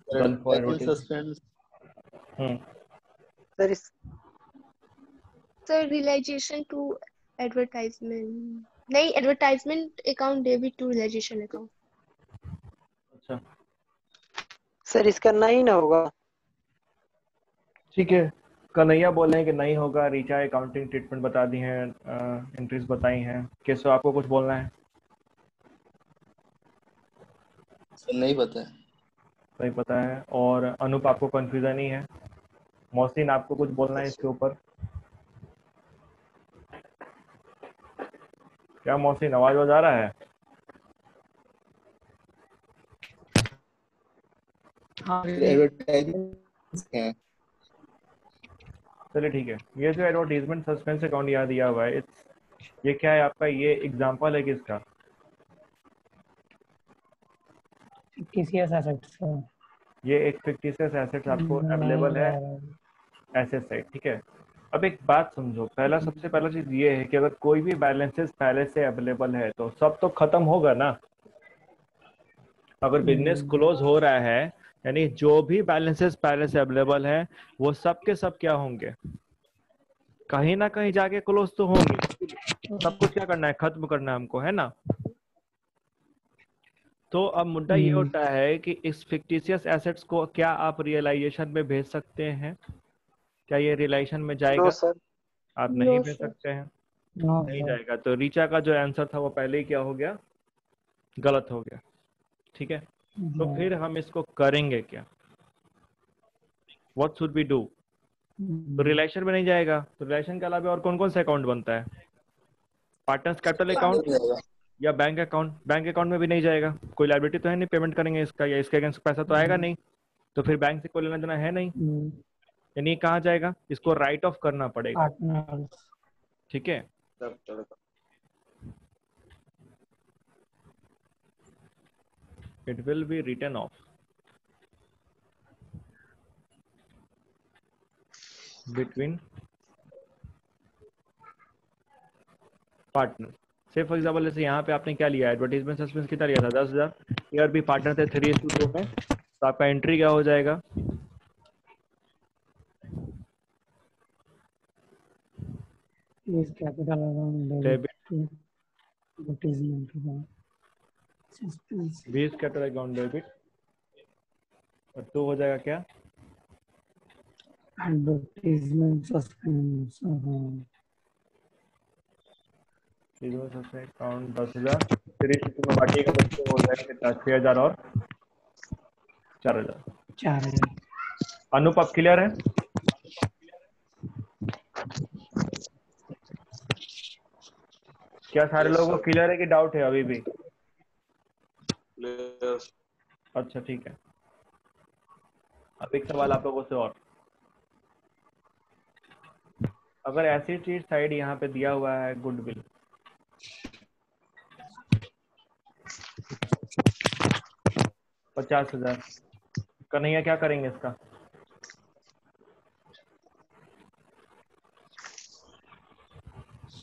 Done for advertisement advertisement. Suspense. Sir इस sir realization to advertisement, नहीं advertisement account debit to realisation account. अच्छा sir इसका नहीं ना होगा। ठीक है, कन्हैया बोल रहे हैं कि नहीं होगा। रीचा अकाउंटिंग ट्रीटमेंट बता दी हैं, एंट्रीज बताई हैं। केशव आपको कुछ बोलना है? सर नहीं पता है। नहीं पता है। और अनूप आपको कंफ्यूजन ही है। मोहसिन आपको कुछ बोलना है इसके ऊपर? क्या मोहसिन आवाज आ रहा है? एडवर्टाइजमेंट है। चलिए ठीक है, ये जो एडवर्टीजमेंट सस्पेंस अकाउंट यहाँ दिया हुआ है, ये क्या है आपका? ये एग्जांपल है किसका? fictitious assets का। ये एक फिक्टिशियस एसेट्स आपको अवेलेबल है एसेट साइड, ठीक है। अब एक बात समझो, सबसे पहला चीज ये है कि अगर कोई भी बैलेंसेस पहले से अवेलेबल है तो सब तो खत्म होगा ना। अगर बिजनेस क्लोज हो रहा है, यानी जो भी बैलेंसेस पहले से अवेलेबल है वो सब के सब क्या होंगे? कहीं ना कहीं जाके क्लोज तो होंगे। सब कुछ क्या करना है? खत्म करना है हमको, है ना। तो अब मुद्दा ये होता है कि इस फिक्टिशियस एसेट्स को क्या आप रियलाइजेशन में भेज सकते हैं? क्या ये रियलाइजेशन में नो जाएगा? सर। आप नहीं नो भेज सर। सकते हैं, नो नहीं सर। जाएगा। तो रीचा का जो आंसर था वो पहले ही क्या हो गया? गलत हो गया, ठीक है। तो फिर हम इसको करेंगे क्या? What should we do? तो रिलेशन में नहीं जाएगा, तो रिलेशन के अलावा और कौन कौन सा अकाउंट बनता है? पार्टनर्स कैपिटल अकाउंट या बैंक अकाउंट? बैंक अकाउंट में भी नहीं जाएगा, कोई लायबिलिटी तो है नहीं पेमेंट करेंगे इसका, या इसके अगेंस्ट पैसा तो आएगा नहीं, तो फिर बैंक से कोई लेना देना है नहीं। यानी कहाँ जाएगा? इसको राइट ऑफ करना पड़ेगा, पार्टनर्स। ठीक है। It will be written off between partner. Say for example जैसे यहाँ पे आपने क्या लिया? एडवर्टीजमेंट सस्पेंस कितना लिया था? 10,000। ईयर भी पार्टनर थे 3:2 में, तो आपका एंट्री क्या हो जाएगा? Is capital around debit to advertisement account. Suspense. 20 capital account debit, और 2 हो जाएगा क्या? Advertisement suspense account. अकाउंट 10,000 3:2 में बांटिएगा तो हो जाएगा कितना? 6,000 और 4,000। 4,000। अनूप आप क्लियर है? क्या सारे लोगों को क्लियर है कि डाउट है अभी भी? अच्छा ठीक है। अब एक सवाल आप लोगों से और, अगर ऐसी चीज साइड यहाँ पे दिया हुआ है गुडविल, $50,000, कन्हैया क्या करेंगे इसका?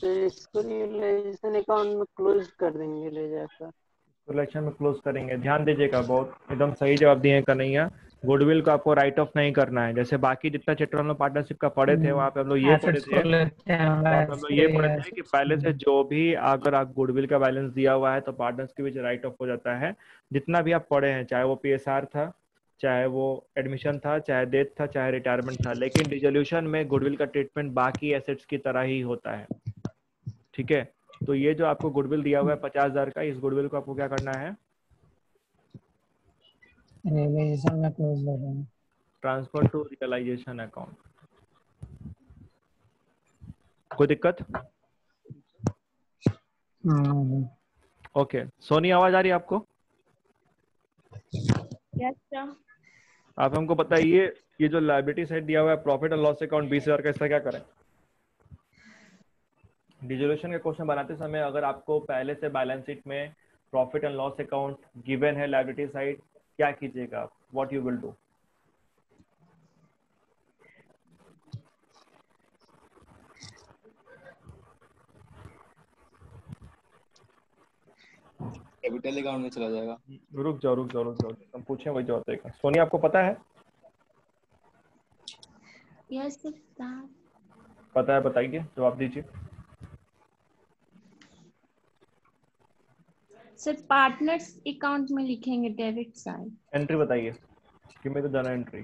इसको रियलाइजेशन अकाउंट में क्लोज कर देंगे ले जाकर। रिलेक्शन में क्लोज करेंगे। ध्यान दीजिएगा, बहुत एकदम सही जवाब दिए हैं कन्हैया। गुडविल को आपको राइट ऑफ नहीं करना है। जैसे बाकी जितना चैप्टर हम लोग पार्टनरशिप का पढ़े थे, वहाँ पे हम लोग ये पढ़े Assets थे, को लेते हैं वहाँ पे हम लोग ये पढ़े थे कि assets। पहले से जो भी अगर आप गुडविल का बैलेंस दिया हुआ है तो पार्टनर्स के बीच राइट ऑफ हो जाता है। जितना भी आप पढ़े हैं, चाहे वो PSR था, चाहे वो एडमिशन था, चाहे डेथ था, चाहे रिटायरमेंट था, लेकिन डिसोल्यूशन में गुडविल का ट्रीटमेंट बाकी एसेट्स की तरह ही होता है, ठीक है। तो ये जो आपको गुडविल दिया हुआ है 50,000 का, इस गुडविल को आपको क्या करना है? रियलाइजेशन में क्लोज कर देंगे। Transfer to realisation account. कोई दिक्कत? ओके, सोनी आवाज आ रही है आपको? Yes sir. आप हमको बताइए, ये जो लायबिलिटी साइड दिया हुआ है प्रॉफिट एंड लॉस अकाउंट 20,000 का, इसका क्या करें? डिसोल्यूशन के क्वेश्चन बनाते समय अगर आपको पहले से बैलेंस शीट में profit and loss account given है लायबिलिटी साइड, क्या कीजिएगा आप? What you will do? Capital account में चला जाएगा। रुक जाओ रुक जाओ रुक जाओ, हम पूछे वही जवाब देगा। सोनी आपको पता है? Yes sir. पता है, बताइए, जवाब दीजिए। सर पार्टनर्स अकाउंट में लिखेंगे डेबिट साइड। एंट्री बताइए, give me the journal entry.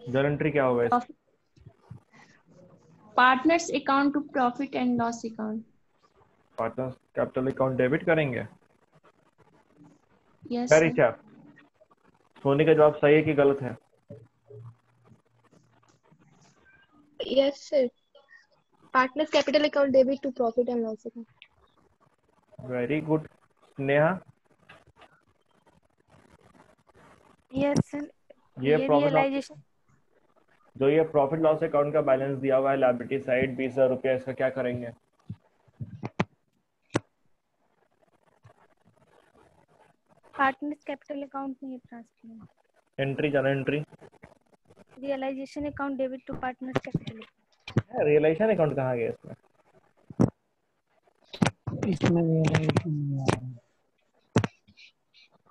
Journal entry क्या होगा इसका? Partners account to profit and loss account. Partners capital account debit करेंगे। यस क्या सर। रीचा, सोनी का जवाब सही है कि गलत है? Yes, sir. Partners capital account debit to profit and loss account. Very good. Neha, yes sir. ये ये प्रॉफिट लॉस, रियलाइजेशन जो ये प्रॉफिट लॉस अकाउंट का बैलेंस दिया हुआ है लायबिलिटी साइड 20,000 रुपया, इसका क्या करेंगे? पार्टनर्स कैपिटल अकाउंट में transfer. Entry, journal entry. Realization account debit to partners capital. Realization account कहाँ गया इसमें? इसमें रियलाइजेशन नहीं आ रहा है।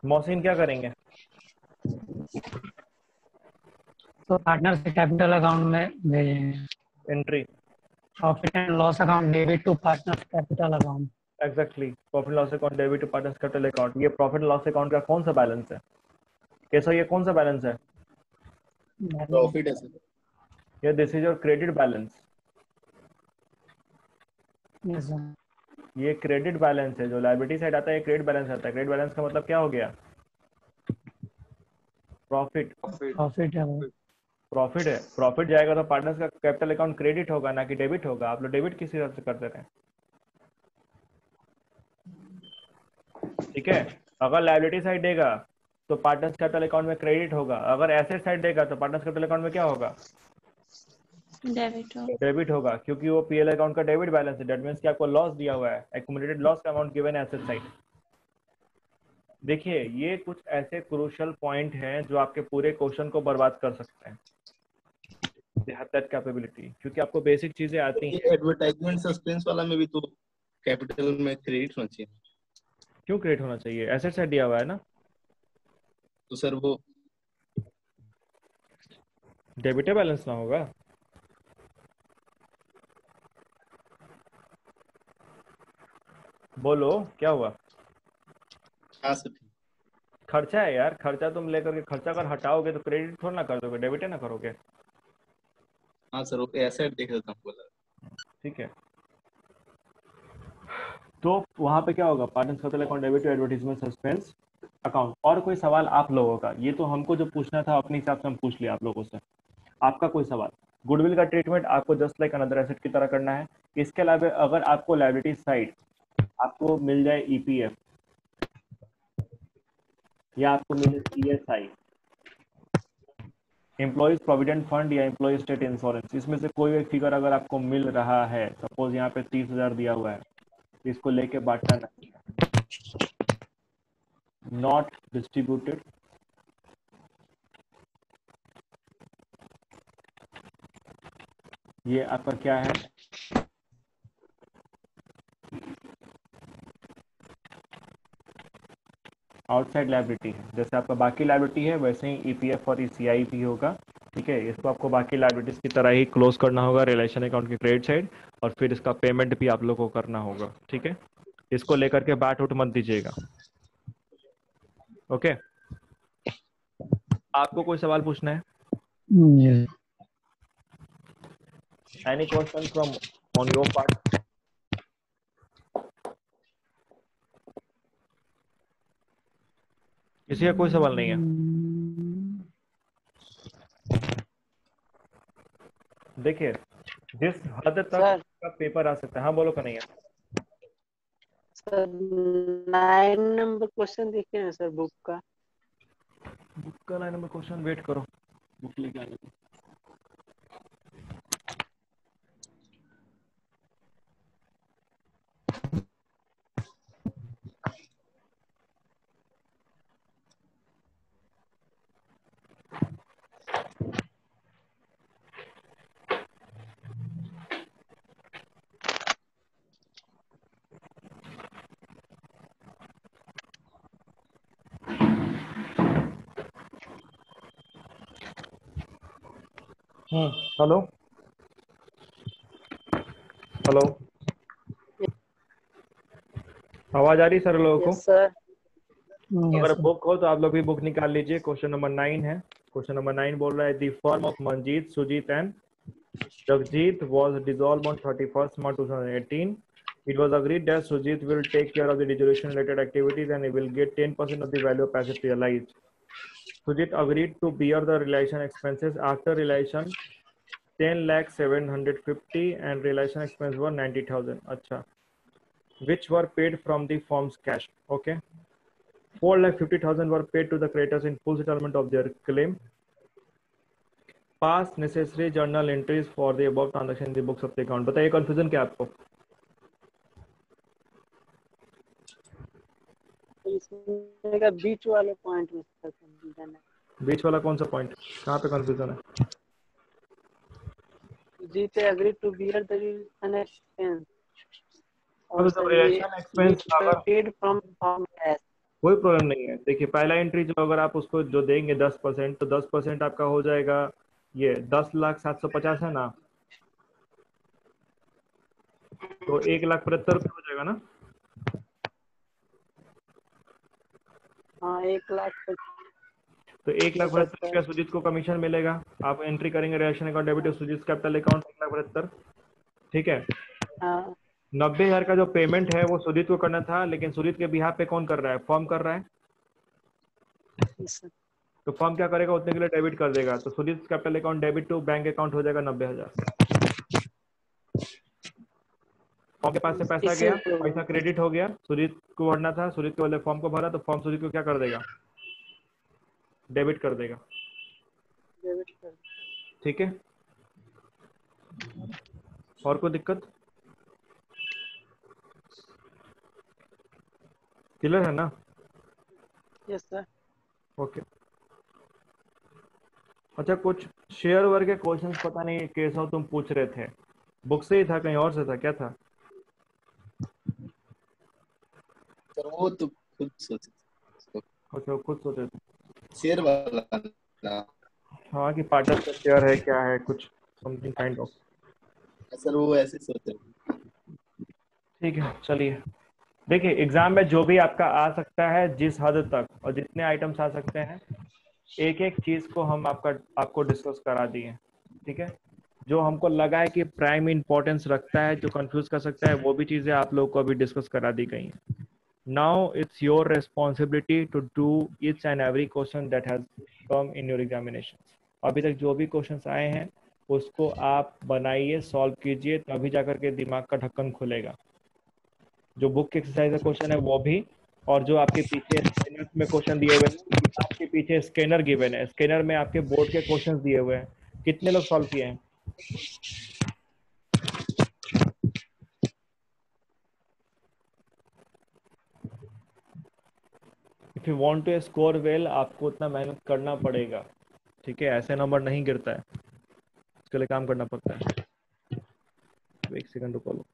मोहसिन क्या करेंगे? तो पार्टनर से कैपिटल अकाउंट में भेजेंगे। Entry, profit and loss account debit to partner capital account. Exactly, profit loss account debit to partners capital account. ये प्रॉफिट लॉस अकाउंट का कौन सा बैलेंस है? कैसा, ये कौन सा बैलेंस है? प्रॉफिट है सर। ये this is your credit balance. Yes sir. ये क्रेडिट बैलेंस है, जो लायबिलिटी साइड आता है ये क्रेडिट बैलेंस आता है। क्रेडिट बैलेंस का मतलब क्या हो गया? प्रॉफिट। प्रॉफिट है वो। प्रॉफिट है, प्रॉफिट जाएगा तो पार्टनर्स का कैपिटल अकाउंट क्रेडिट होगा ना कि डेबिट होगा। आप लोग डेबिट किस हिसाब से करते रहे, ठीक है? अगर लायबिलिटी साइड देगा तो पार्टनर्स कैपिटल अकाउंट में क्रेडिट होगा, अगर एसेट साइड देगा तो पार्टनर्स कैपिटल अकाउंट में क्या होगा? डेबिट होगा, क्योंकि वो पीएल अकाउंट का डेबिट बैलेंस है। दैट मींस कि आपको लॉस दिया हुआ है, एक्यूमुलेटेड लॉस का अमाउंट गिवन है एसेट साइड। देखिए, ये कुछ ऐसे क्रूशियल पॉइंट हैं जो आपके पूरे क्वेश्चन को बर्बाद कर सकते हैं। दे हैव दैट कैपेबिलिटी, क्योंकि आपको बेसिक चीजें आती ये हैं। एडवर्टाइजमेंट सस्पेंस वाला में भी तो कैपिटल में क्रेडिट होना चाहिए। क्यों क्रेडिट होना चाहिए? एसेट साइड दिया हुआ है ना, तो सर वो डेबिट बैलेंस ना होगा। बोलो क्या हुआ? हाँ सर ठीक। खर्चा है यार, खर्चा तुम लेकर के खर्चा अगर हटाओगे तो क्रेडिट थोड़ा ना कर दोगे, डेबिट है ना करोगे। हाँ सर वो एसेट देख लेता हूँ बोला। ठीक है, तो वहां पे क्या होगा? Partners capital account debit to advertisement suspense account. और कोई सवाल आप लोगों का? ये तो हमको जो पूछना था अपने हिसाब से हम पूछ लिया आप लोगों से। आपका कोई सवाल? गुडविल का ट्रीटमेंट आपको जस्ट लाइक अनदर एसेट की तरह करना है। इसके अलावा अगर आपको लायबिलिटी साइड आपको मिल जाए ईपीएफ या आपको मिले ईएसआई, एम्प्लॉइज प्रोविडेंट फंड या एम्प्लॉय स्टेट इंश्योरेंस, इसमें से कोई एक फिगर अगर आपको मिल रहा है, सपोज यहाँ पे 30,000 दिया हुआ है, इसको लेके बांटना नहीं है। नॉट डिस्ट्रीब्यूटेड, ये आपका क्या है? आउटसाइड लायबिलिटी है। जैसे आपका बाकी लायबिलिटी है वैसे ही ईपीएफ और ईसीआई भी होगा। ठीक है, इसको आपको बाकी लायबिलिटीज की तरह ही क्लोज करना होगा रिलेशन अकाउंट की क्रेडिट साइड, और फिर इसका पेमेंट भी आप लोग को करना होगा। ठीक है, इसको लेकर के बाट उठ मत दीजिएगा। ओके, आपको कोई सवाल पूछना है? Yes. Any question from on your part? किसी का कोई सवाल नहीं है? देखिए, जिस हद तक सर का पेपर आ सकता है। हाँ बोलो कन्हैया। सर 9 नंबर क्वेश्चन देखिए ना सर बुक का। बुक का 9 नंबर क्वेश्चन, वेट करो, बुक लेके आने दो। हेलो हेलो, आवाज आ रही सर लोगों को? Yes sir. अगर बुक हो तो आप लोग भी बुक निकाल लीजिए। क्वेश्चन नंबर 9 है। क्वेश्चन नंबर 9 बोल रहा है the firm of Manjeet, Sujeet and Jagjit was dissolved on 31st March 2018. It was agreed that Sujit will take care of the dissolution related activities and he will get 10% of the value of assets realized. Sujit agreed to bear the realization expenses. After realization 10,750 and realization expense were 90,000. अच्छा, which were paid from the firm's cash. Okay. 4,50,000 were paid to the creditors in full settlement of their claim. Pass necessary journal entries for the above transaction in the books of the account. बताइए confusion क्या आपको? इसमें का बीच वाले point में confusion है। बीच वाला कौन सा पॉइंट? कहाँ पे कंफ्यूजन है? Jeet agree to bear the relation expense और सब रिलेशन एक्सपेंस अगर पेड फ्रॉम फॉर्म कैश, कोई प्रॉब्लम नहीं है। देखिए पहला एंट्री जो अगर आप उसको जो देंगे 10%, तो 10% आपका हो जाएगा ये 10,750 है ना, तो 1,75,000 हो जाएगा ना। हाँ 1,00,000। तो 1,75,000 सुजीत को कमीशन मिलेगा। आप एंट्री करेंगे relation account debit to Sujeet capital account 1,75,000, ठीक है। हाँ 90,000 का जो पेमेंट है वो सुजीत को करना था, लेकिन सुजीत के बिहाफ पे कौन कर रहा है? फॉर्म कर रहा है। तो फॉर्म क्या करेगा? उतने के लिए डेबिट कर देगा। तो Sujeet capital account debit to bank account हो जाएगा 90,000। फॉर्म के पास से पैसा गया, पैसा क्रेडिट हो गया, सुजीत को भरना था, सुजीत के वाले फॉर्म को भरा, तो फॉर्म सुजीत को क्या कर देगा? डेबिट कर देगा। ठीक है, और कोई दिक्कत? क्लियर है ना? Yes sir. ओके। अच्छा, कुछ शेयर ओवर के क्वेश्चंस पता नहीं कैसा तुम पूछ रहे थे, बुक से ही था कहीं और से था, क्या था? सर वो तो खुद सोचे। अच्छा, खुद सोचे थे शेयर वाला ना। हाँ, कि पार्टनर का शेयर है क्या है, कुछ समथिंग काइंड ऑफ। सर वो ऐसे सोचे। ठीक है, चलिए। देखिए एग्जाम में जो भी आपका आ सकता है, जिस हद तक और जितने आइटम्स आ सकते हैं, एक एक चीज को हम आपको डिस्कस करा दिए। ठीक है, जो हमको लगा है कि प्राइम इंपॉर्टेंस रखता है, जो कंफ्यूज कर सकता है, वो भी चीजें आप लोगों को अभी डिस्कस करा दी गई हैं। Now it's your responsibility to do each and every question that has come in your examination. अभी तक जो भी क्वेश्चंस आए हैं उसको आप बनाइए, सॉल्व कीजिए, तभी जाकर के दिमाग का ढक्कन खुलेगा। जो बुक के एक्सरसाइज का क्वेश्चन है वो भी, और जो आपके पीछे स्कैनर में क्वेश्चन दिए हुए हैं, आपके पीछे स्कैनर गिवन है, स्कैनर में आपके बोर्ड के क्वेश्चंस दिए हुए हैं, कितने लोग सॉल्व किए हैं? If you want to score well, आपको उतना मेहनत करना पड़ेगा। ठीक है, ऐसे नंबर नहीं गिरता है, इसके लिए काम करना पड़ता है। एक सेकंड रुको लो।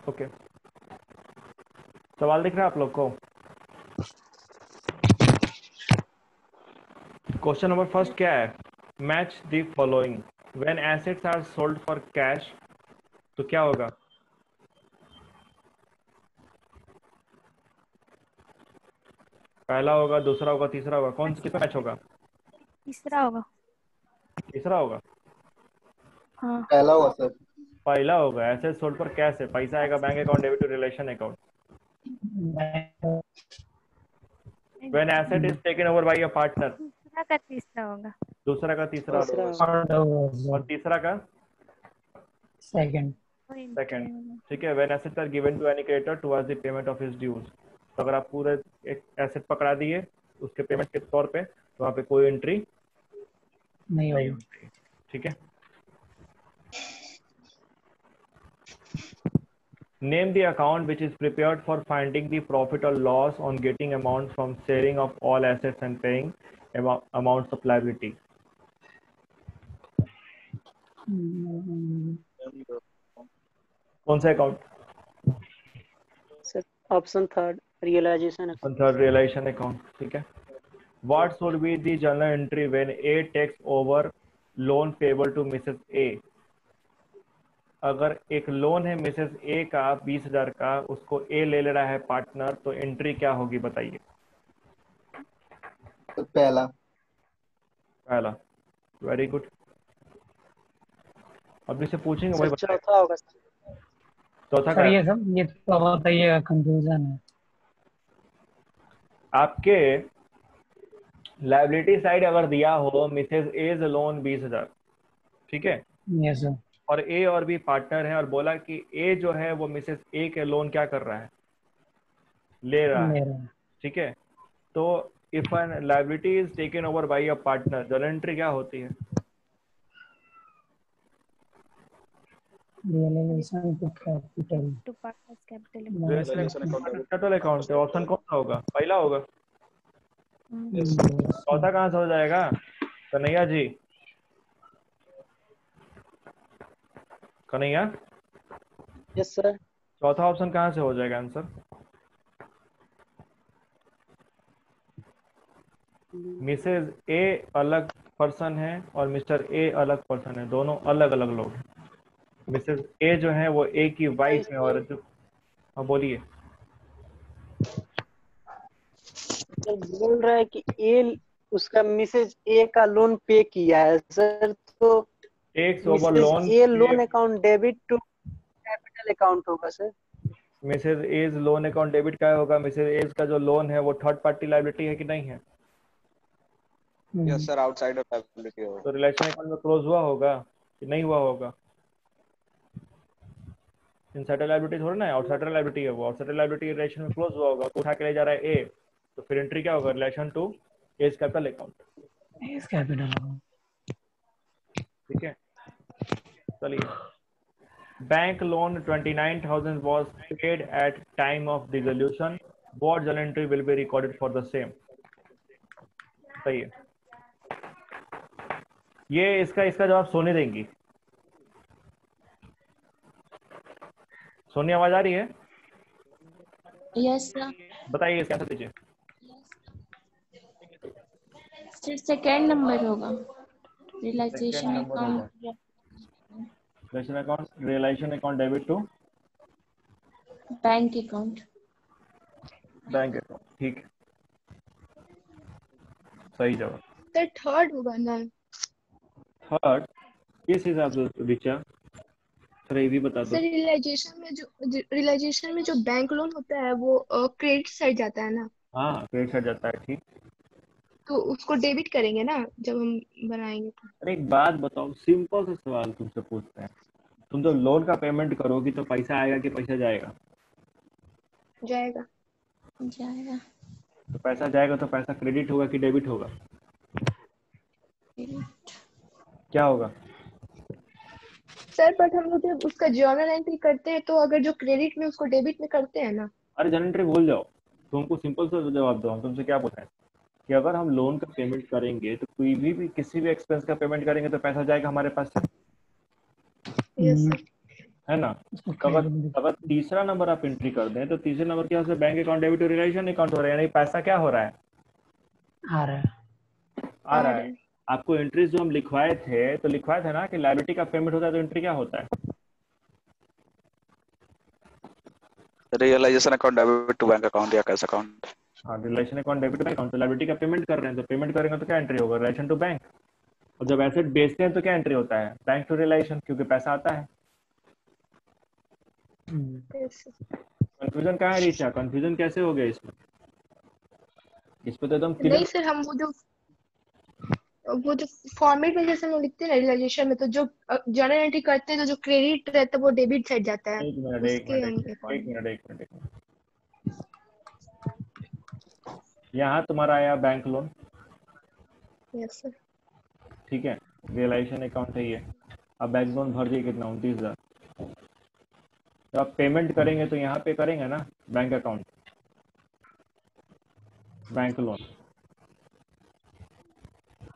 ओके, सवाल दिख रहा है आप लोग को? क्वेश्चन नंबर फर्स्ट क्या है? Match the following. When assets are sold for cash, तो क्या होगा? पहला होगा, दूसरा होगा, तीसरा होगा? कौन सा कितना मैच होगा? तीसरा होगा। तीसरा होगा। हाँ पहला हुआ सर। पहला होगा। एसेट सोल्ड फॉर कैश है, पैसा आएगा bank account debit to relation account. When asset is taken over by a partner, दूसरा का तीसरा होगा। दूसरा का तीसरा होगा, और तीसरा का सेकंड। सेकंड। ठीक है, when assets are given to any creditor towards the payment of his dues. तो अगर आप पूरे एक एसेट पकड़ा दिए उसके पेमेंट के तौर पे, तो वहाँ पे कोई एंट्री नहीं नहीं होगी। होती। ठीक है, Name the account which is prepared for finding the profit or loss on getting amount from sharing of all assets and paying amounts of liability. कौन सा अकाउंट? Sir option third realization account. Third realization account, ठीक है। What should be the journal entry when A takes over loan payable to Mrs. A? अगर एक loan है Mrs A का 20,000 का, उसको ए ले रहा है पार्टनर, तो एंट्री क्या होगी बताइए? पहला। पहला, वेरी गुड। अब इससे पूछेंगे वही बताइए। चौथा होगा सर। चौथा सर क्या? ये सब ये तो बताइए, कंफ्यूजन है। आपके लायबिलिटी साइड अगर दिया हो मिसेस ए लोन 20,000, ठीक है, यस सर। और ए और बी पार्टनर है, और बोला कि ए जो है वो मिसेस ए के लोन क्या कर रहा है, ले रहा है, ठीक है। तो if an liability is taken over by a partner, journal entry क्या होती है? Realization to capital to partners capital capital account. Option कौन सा होगा? पहला होगा। चौथा कहाँ से हो जाएगा कन्हैया जी? Kanhaiya, yes sir. चौथा ऑप्शन कहाँ से हो जाएगा आंसर? मिसेज ए अलग पर्सन है और मिस्टर ए अलग पर्सन है, दोनों अलग अलग लोग हैं। मिसेज ए जो है वो ए की वाइफ है, और जो, हाँ बोलिए। सर बोल रहा है कि ए उसका मिसेज ए का लोन पे किया है सर, तो takes over Mrs loan, A loan account debit to capital account होगा sir. Mrs A loan account debit क्या होगा? मिसेज ए का जो लोन है वो थर्ड पार्टी लायबिलिटी है कि नहीं है? Yes sir, outside of liability होगा। तो रिलेशन अकाउंट में क्लोज हुआ होगा कि नहीं हुआ होगा? इनसाइडर लायबिलिटी थोड़ा ना है, आउटसाइडर लायबिलिटी है वो। आउटसाइडर लायबिलिटी रिलेशन में क्लोज हुआ होगा, तो उठा के ले जा रहा है ए, तो फिर एंट्री क्या होगा? Relation to A's capital account. A's capital account, ठीक है, चलिए। Bank loan 29,000 was paid at time of dissolution. What journal entry will be recorded for the same? सही है। ये इसका जवाब सोनी देंगी। सोनी, आवाज आ रही है? Yes sir. बताइए इसका आंसर दीजिए। सर सेकंड नंबर होगा, realisation account. Realization account debit to bank account. Bank account, ठीक है, सही जवाब। सर थर्ड होगा ना? थर्ड किस हिसाब से रिचा? सर ये भी बता दो। सर रियलाइजेशन में जो बैंक लोन होता है वो क्रेडिट साइड जाता है ना, हाँ, क्रेडिट साइड जाता है, ठीक। तो उसको डेबिट करेंगे ना जब हम बनाएंगे तो। अरे एक बात बताओ, सिंपल सा सवाल तुमसे पूछते हैं, तुम जब लोन का पेमेंट करोगी तो पैसा आएगा कि पैसा जाएगा? जाएगा। जाएगा। तो पैसा जाएगा तो पैसा क्रेडिट होगा कि डेबिट होगा? क्या होगा? सर बट हम लोग जब उसका जर्नल एंट्री करते हैं तो अगर जो क्रेडिट में उसको डेबिट में करते हैं ना। अरे जर्नल एंट्री भूल जाओ, तुमको सिंपल सा जवाब दो। हम तुमसे क्या पूछा है कि अगर हम लोन का पेमेंट करेंगे तो कोई भी किसी भी एक्सपेंस का पेमेंट करेंगे तो पैसा जाएगा हमारे पास से, यस सर। है ना? अगर तीसरा नंबर आप एंट्री कर दें तो तीसरे नंबर के यहाँ से बैंक अकाउंट डेबिट और रिलेशन अकाउंट हो रहा है, यानी पैसा क्या हो रहा है? आ रहा है। आपको एंट्रीज जो हम लिखवाए थे तो लिखवाए थे ना कि लायबिलिटी का पेमेंट होता है तो एंट्री क्या होता है? Realization account debit to bank account या कैश अकाउंट। हाँ, relation account debit to bank account, तो लायबिलिटी का पेमेंट कर रहे हैं तो पेमेंट करेंगे तो क्या एंट्री होगा? Relation to bank. और जब एसेट बेचते हैं तो क्या एंट्री होता है? बैंक टू रिलेशन, क्योंकि पैसा आता है। कंफ्यूजन कहाँ है रीचा? कंफ्यूजन कैसे हो गया इसमें? इस पे तो एकदम क्लियर। नहीं सर, हम वो जो फॉर्मेट में जैसे हम लिखते हैं ना रियलाइजेशन में, तो जो जर्नल एंट्री करते हैं तो जो क्रेडिट रहता है वो डेबिट साइड जाता है। एक मिनट। यहाँ तुम्हारा आया बैंक लोन, यस सर। ठीक है, रियलाइजेशन अकाउंट है ये। अब बैंक लोन भर दिए कितना? 29,000। तो आप पेमेंट करेंगे तो यहाँ पे करेंगे ना, बैंक अकाउंट, बैंक लोन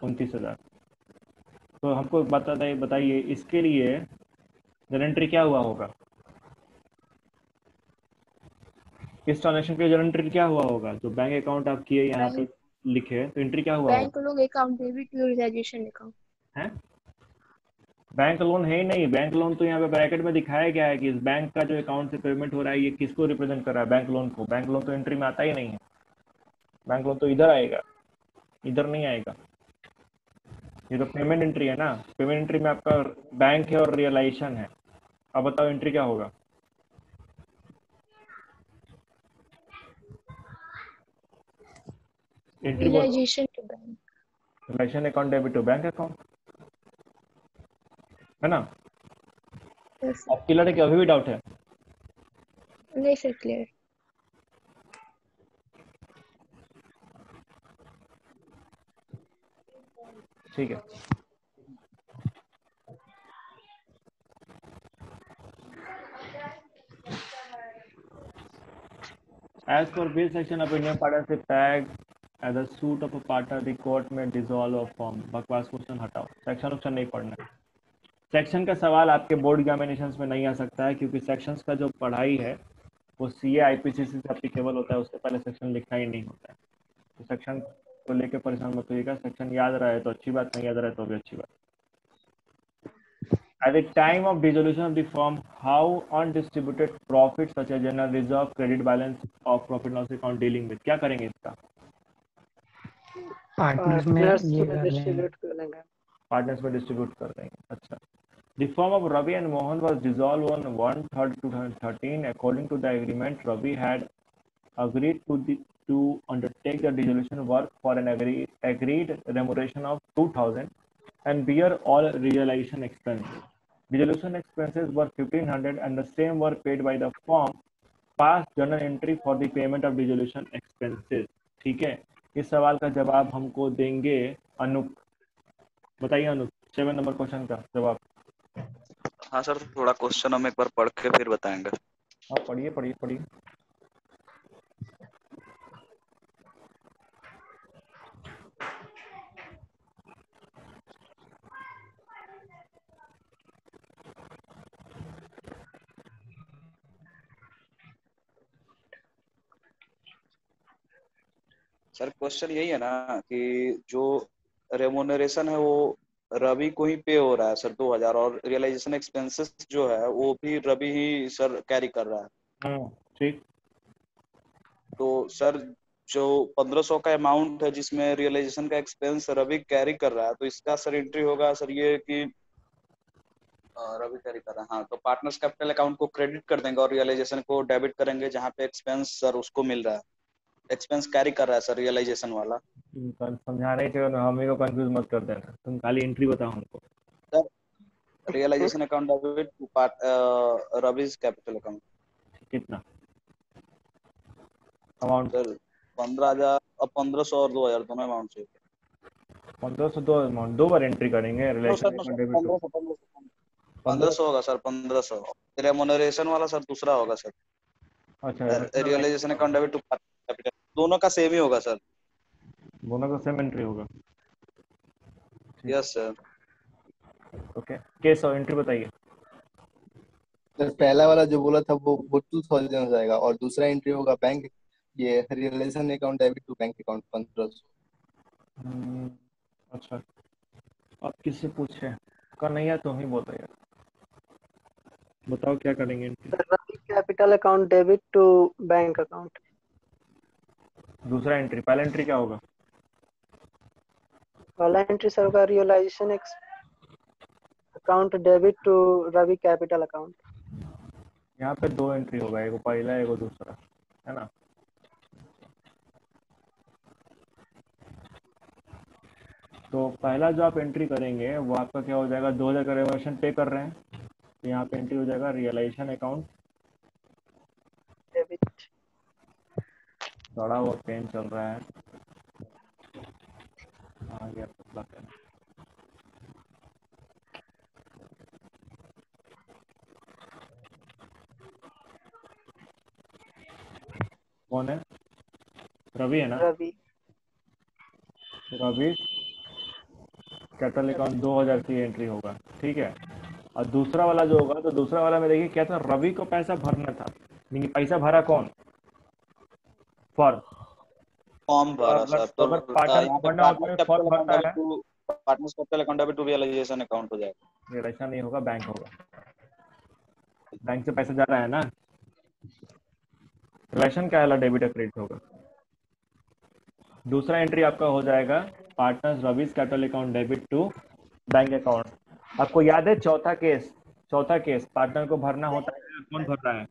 29,000। तो हमको बताइए इसके लिए जनरल एंट्री क्या हुआ होगा, इस ट्रांजेक्शन के जनरल एंट्री क्या हुआ होगा, जो बैंक अकाउंट आप किए यहाँ पे लिखे, तो एंट्री क्या हुआ होगा? Bank loan account debit to realisation account है, बैंक लोन है ही नहीं। बैंक लोन तो यहाँ पे ब्रैकेट में दिखाया गया है कि इस बैंक का जो अकाउंट से पेमेंट हो रहा है ये किसको रिप्रेजेंट कर रहा है, बैंक लोन को। बैंक लोन तो एंट्री में आता ही नहीं है, बैंक लोन तो इधर आएगा, इधर नहीं आएगा। ये तो पेमेंट एंट्री है ना, पेमेंट एंट्री में आपका बैंक है और रियलाइजेशन है। अब बताओ एंट्री क्या होगा? Entry realisation to bank, realisation account debit to bank account, है ना? यस अब क्लियर है कि अभी भी डाउट है? नहीं सर क्लियर। ठीक है। As per this section of Indian Partnership Act, as a suit of a partner, the court may dissolve a firm। बकवास क्वेश्चन हटाओ, सेक्शन नहीं पढ़ना है। सेक्शन का सवाल आपके बोर्ड एग्जामिनेशंस में नहीं आ सकता है, क्योंकि सेक्शंस का जो पढ़ाई है वो सीए आईपीसीसी से एप्लीकेबल होता है, उससे पहले सेक्शन लिखना ही नहीं होता है। तो सेक्शन को लेकर परेशान मत होइएगा, सेक्शन याद रहे तो अच्छी बात, नहीं याद रहे तो भी अच्छी बात। At the time of dissolution of the firm, how undistributed profits such as general reserve, credit balance of profit loss account dealing with, क्या करेंगे इसका? पार्टनर्स में पार्टनर्स ये में कर लेंगे। डिस्ट्रीब्यूट कर लेंगे। पार्टनर्स में डिस्ट्रीब्यूट कर देंगे। अच्छा। The firm of Ravi and Mohan was dissolved on 1/3/2013. According to the agreement, Ravi had agreed to undertake the dissolution work for an agreed remuneration of 2,000 and bear all realization expenses. Dissolution expenses were 1,500 and the same were paid by the firm. Past journal entry for the payment of dissolution expenses। ठीक है, इस सवाल का जवाब हमको देंगे अनूप। बताइए Anoop, 7 number question का जवाब। हाँ सर, थोड़ा क्वेश्चन हम एक बार पढ़ के फिर बताएंगे। आप पढ़िए। सर क्वेश्चन यही है ना कि जो रेमोनरेशन है वो रवि को ही पे हो रहा है सर 2,000, और रियलाइजेशन एक्सपेंसेस जो है वो भी रवि ही सर कैरी कर रहा है। ठीक। तो सर जो 1,500 का अमाउंट है जिसमें रियलाइजेशन का एक्सपेंस रवि कैरी कर रहा है, तो इसका सर एंट्री होगा सर ये कि रवि कैरी कर रहा है। हाँ, तो पार्टनर्स कैपिटल अकाउंट को क्रेडिट कर देंगे और रियलाइजेशन को डेबिट करेंगे, जहाँ पे एक्सपेंस सर उसको मिल रहा है, एक्सपेंस कैरी कर रहा है सर रियलाइजेशन वाला। समझा रहे थे, हमें को कंफ्यूज मत कर देना, तुम खाली एंट्री बताओ हमको। Sir realisation account debit to Ravi's capital account. कितना अमाउंट? सर 15,000, अब 1,500 और 2,000 दोनों अमाउंट से 1502 अमाउंट दो बार एंट्री करेंगे रिलेशन अकाउंट डेबिट टू। 1,500 होगा सर, 1,500। रेमोनरेशन वाला सर दूसरा होगा सर। अच्छा, realisation account debit to capital, दोनों का सेम ही होगा सर। दोनों का सेम एंट्री होगा। Yes sir. ओके, केस और एंट्री बताइए। तो पहला वाला जो बोला था वो 2,000 हो जाएगा, और दूसरा एंट्री होगा बैंक, ये realisation account debit to bank account 1,500। अच्छा, अब किससे पूछे? कन्हैया तुम ही बोलो यार, बताओ क्या करेंगे entry. Ravi capital account debit to bank account. दूसरा एंट्री, पहला एंट्री क्या होगा? पहला एंट्री सर होगा realisation account debit to Ravi capital account. यहाँ पे दो एंट्री होगा, एगो पहला एगो दूसरा, है ना? तो पहला जो आप एंट्री करेंगे वो आपका क्या हो जाएगा, 2,000 का रेवोल्यूशन पे कर रहे हैं, तो यहाँ पे एंट्री हो जाएगा रियलाइजेशन अकाउंट डेबिट। थोड़ा हुआ पेन चल रहा है, आ गया पतला पेन। कौन है? रवि है ना? रवि। रवि कैपिटल अकाउंट 2000 की एंट्री होगा, ठीक है। और दूसरा वाला जो होगा, तो दूसरा वाला में देखिए क्या था, रवि को पैसा भरना था, लेकिन पैसा भरा कौन? फर्म। फॉर्म भरा अगर सर, तो तो अगर पार्टनर यहाँ को पे भरना होता है, फर्म भरता है। Partners capital account debit to realisation account हो जाएगा। ये ऐसा नहीं होगा, बैंक होगा। बैंक से पैसा जा रहा है ना, रिलेशन क्या है, डेबिट या क्रेडिट होगा। दूसरा एंट्री आपका हो जाएगा partners Ravi's capital account debit to bank account. आपको याद है चौथा केस पार्टनर को भरना होता है, कौन भर रहा है?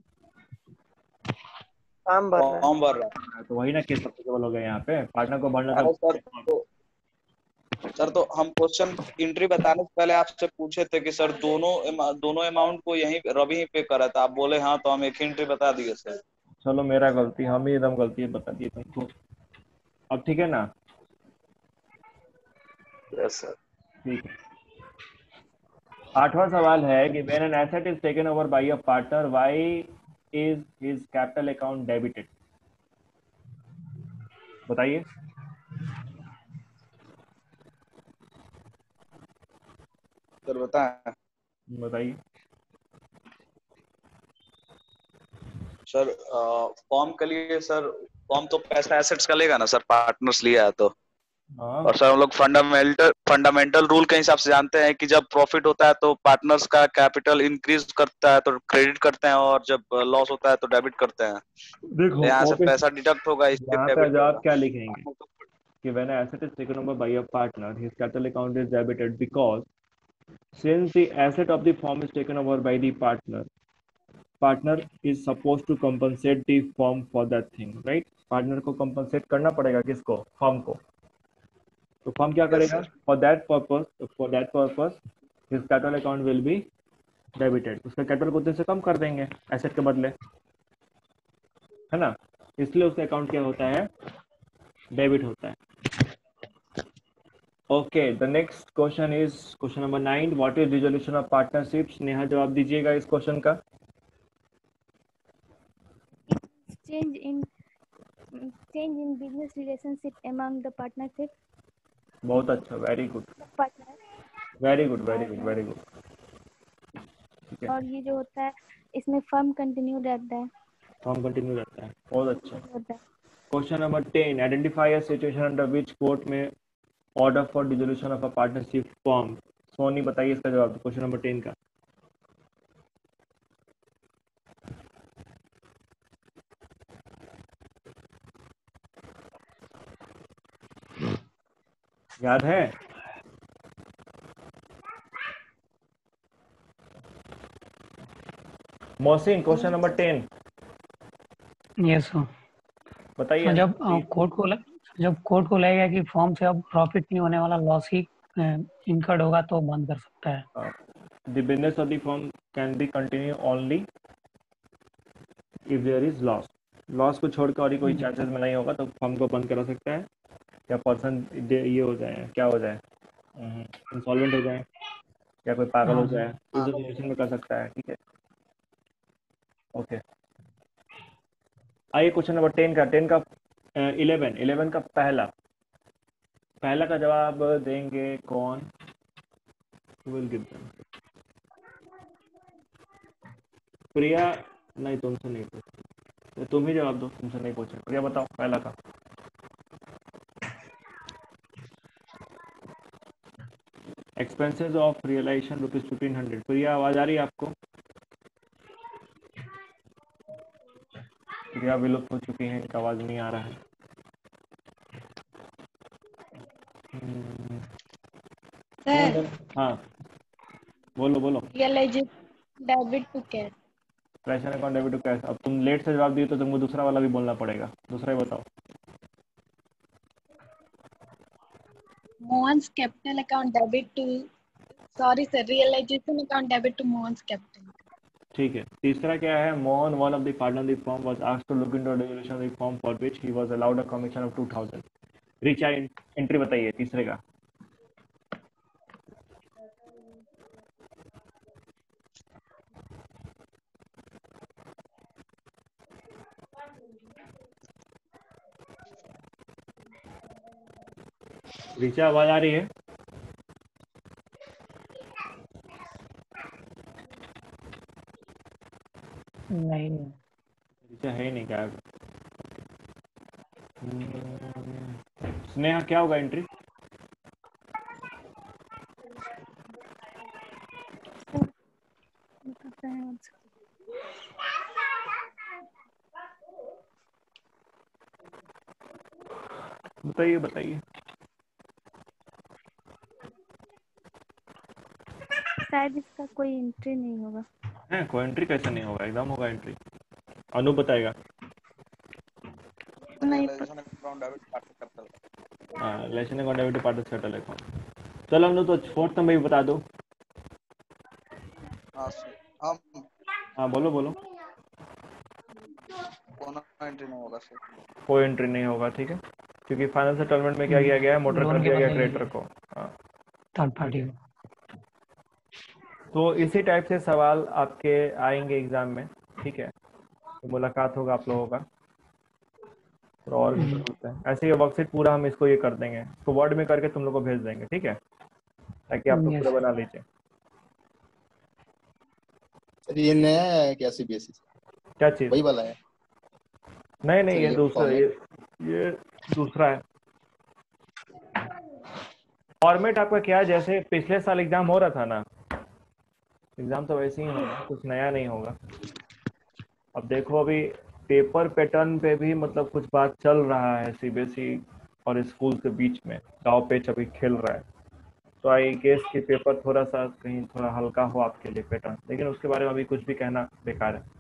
फॉर्म भर रहा है। फॉर्म भर रहा है। तो वही ना केस अप्लीकेबल हो गया यहाँ पे, पार्टनर को भरना अरे था। सर तो हम क्वेश्चन एंट्री बताने से पहले आपसे पूछे थे कि सर दोनों अमाउंट को यही रवि ही पे करा था, आप बोले हाँ, तो हम एक ही एंट्री बता दिए सर। चलो मेरा गलती, हम ही एकदम गलती है, बता दिए तुमको। अब ठीक है ना? Yes sir. ठीक है। 8वां सवाल है कि when an asset is taken over by a partner, why is his capital account debited? बताइए। सर बताएं। बताइए। सर फॉर्म के लिए सर, फॉर्म तो पैसा एसेट्स का लेगा ना सर, पार्टनर्स लिया है तो। हाँ, और सर हम लोग फंडामेंटल रूल के हिसाब से जानते हैं कि जब प्रॉफिट होता है तो पार्टनर्स का कैपिटल इंक्रीज करता है तो क्रेडिट करते हैं, और जब लॉस होता है तो डेबिट करते हैं। देखो यहाँ से वापस पैसा डिडक्ट होगा, इसके यहाँ पे डेबिट जवाब होगा। क्या लिखेंगे कि when an asset is taken over by a partner, his capital account is debited because since the asset of the firm is taken over by the partner is supposed to compensate the firm for that thing, right? Partner को compensate करना पड़ेगा, किसको? Firm को। तो firm क्या करेगा? For that purpose his capital account will be debited. उसका capital को उतने से कम कर देंगे एसेट के बदले, है ना? इसलिए उसका अकाउंट क्या होता है? डेबिट होता है। Okay, the next question is question number 9, what is resolution of partnerships? Neha जवाब दीजिएगा इस क्वेश्चन का। change in business relationship among the partnership बहुत अच्छा, very good, partner। Very good, very good, very good. ठीक है, और ये जो होता है इसमें फर्म कंटिन्यू रहता है, फॉर्म कंटिन्यू रहता है, बहुत अच्छा। होता है। Question number 10, identify a situation under which court में order for dissolution of a partnership firm. Soni बताइए इसका जवाब क्वेश्चन नंबर 10 का। याद है? Mohsin, question number 10 yes sir. बताइए। जब कोर्ट को लगेगा कि फॉर्म से अब प्रॉफिट नहीं होने वाला, लॉस ही इनकर्ड होगा, तो बंद कर सकता है। The business of the firm can be continue only if there is loss. Loss को छोड़ के और ही कोई चांसेस में नहीं होगा तो फर्म को बंद करा सकता है, या पर्सन ये हो जाए, क्या हो जाए, इंसॉल्वेंट हो जाए, या कोई पागल हो जाए, तो इस सिचुएशन में कर सकता है। ठीक है, ओके। आइए क्वेश्चन नंबर 10 का 11 का पहला का जवाब देंगे कौन? Will give them. प्रिया, नहीं तुमसे नहीं पूछ, तुम ही जवाब दो, तुमसे नहीं पूछे। प्रिया बताओ पहला का। Expenses of realisation ₹1500। प्रिया आवाज आ रही है आपको? प्रिया विलुप्त हो चुकी है, इनका आवाज नहीं आ रहा है। सर हाँ बोलो। Realisation debit to cash. Treasure account debit to cash. अब तुम लेट से जवाब दिए तो तुमको दूसरा वाला भी बोलना पड़ेगा, दूसरा ही बताओ। Mohan's capital account debit to, sorry sir, realisation account debit to Mohan's capital. ठीक है, तीसरा क्या है? Mohan, one of the partner of the firm, was asked to look into dissolution of the firm for which he was allowed a commission of 2000। Richa entry बताइए तीसरे का। ऋचा आवाज आ रही है? नहीं ऋचा है ही नहीं, क्या? स्नेहा क्या होगा एंट्री? बताते हैं once. बताइए बताइए। शायद इसका कोई एंट्री नहीं होगा। है कोई एंट्री कैसे नहीं होगा? एकदम होगा एंट्री। अनु बताएगा। नहीं realisation account debit partner capital. हाँ, relation account debit partner settle account. चलो अनु, तो फोर्थ नंबर भी बता दो। हाँ हम हाँ बोलो बोलो। कौन एंट्री नहीं होगा सर? कोई एंट्री नहीं होगा, ठीक है, क्योंकि फाइनल सेटलमेंट में क्या किया गया है, मोटर लोन कर के दिया गया बदले क्रेडिटर को। हाँ, थर्ड पार्टी को। तो इसी टाइप से सवाल आपके आएंगे एग्जाम में, ठीक है। तो मुलाकात होगा आप लोगों का, और भी होता है ऐसे। ये वर्कशीट पूरा हम इसको ये कर देंगे, तो वर्ड में करके तुम लोग को भेज देंगे, ठीक है, ताकि आप लोग यस पूरा बना लीजिए। सर ये नया है क्या सीबीएसई? क्या चीज? वही वाला है नहीं नहीं, सर ये ये दूसरा, फॉर्मेट? ये दूसरा है। फॉर्मेट आपका क्या है, जैसे पिछले साल एग्जाम हो रहा था ना, एग्जाम तो वैसे ही होगा, कुछ नया नहीं होगा। अब देखो, अभी पेपर पैटर्न पे भी मतलब कुछ बात चल रहा है सीबीएसई और स्कूल के बीच में, गांव पेच अभी खेल रहा है। तो आई गेस कि पेपर थोड़ा सा कहीं थोड़ा हल्का हो आपके लिए पैटर्न, लेकिन उसके बारे में अभी कुछ भी कहना बेकार है।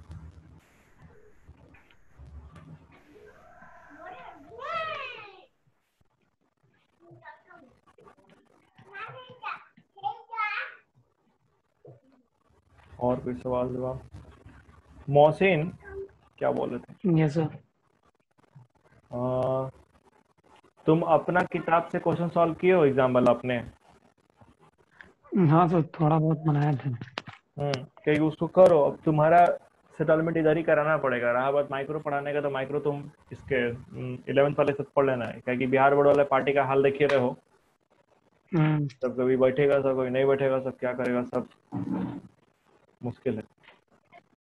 और कोई सवाल जवाब? मोहसिन क्या बोल रहे थे? Yes sir. तुम अपना किताब से क्वेश्चन सॉल्व किए हो एग्जाम वाला अपने? हाँ सर, थोड़ा बहुत बनाया था। क्योंकि उसको करो। अब तुम्हारा सेटलमेंट इधर ही कराना पड़ेगा। रहा बात माइक्रो पढ़ाने का, तो माइक्रो तुम इसके 11th वाले से पढ़ लेना है, क्योंकि बिहार बोर्ड वाले पार्टी का हाल देखिए रहे हो। सब कभी बैठेगा, सब कभी नहीं बैठेगा, सब क्या करेगा, सब मुश्किल है।